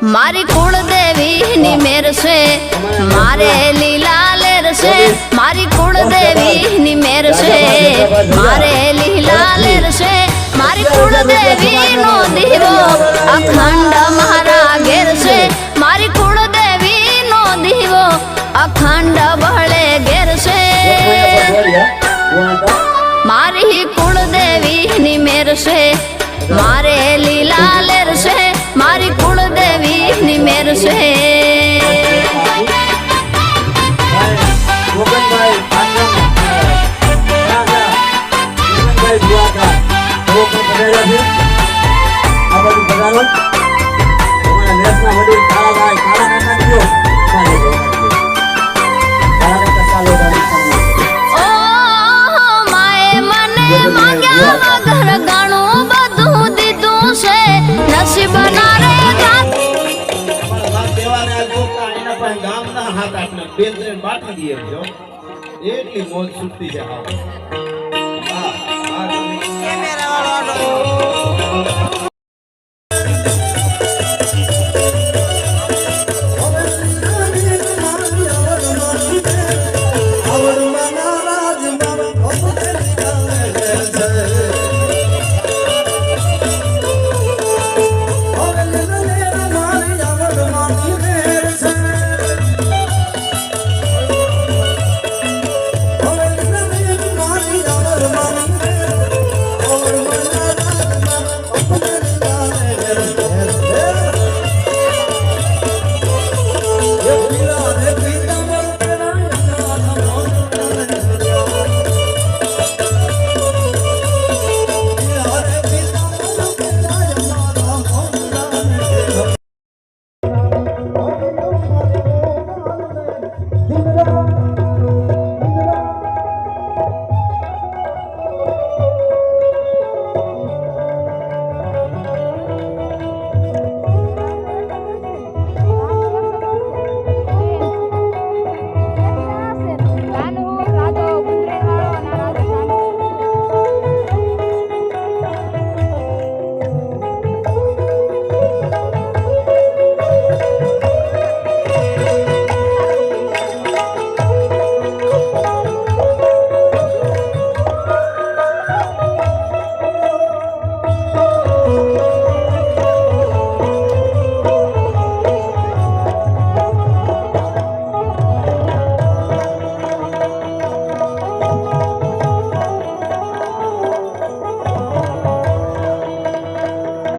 મારી કુળદેવી ની મેર છે મારે લીલા લેર છે મારી કુળદેવી ની મેર છે મારે લીલા લેર છે મારી કુળદેવી નો દીવો અખંડ મારા ઘેર છે મારી કુળદેવી નો દીવો અખંડ બળે ઘેર છે મારી કુળદેવી ની મેર છે મારે લીલા લેર છે મારી કુળદેવી ની મેર છે એટલી મોજ છૂટતી છે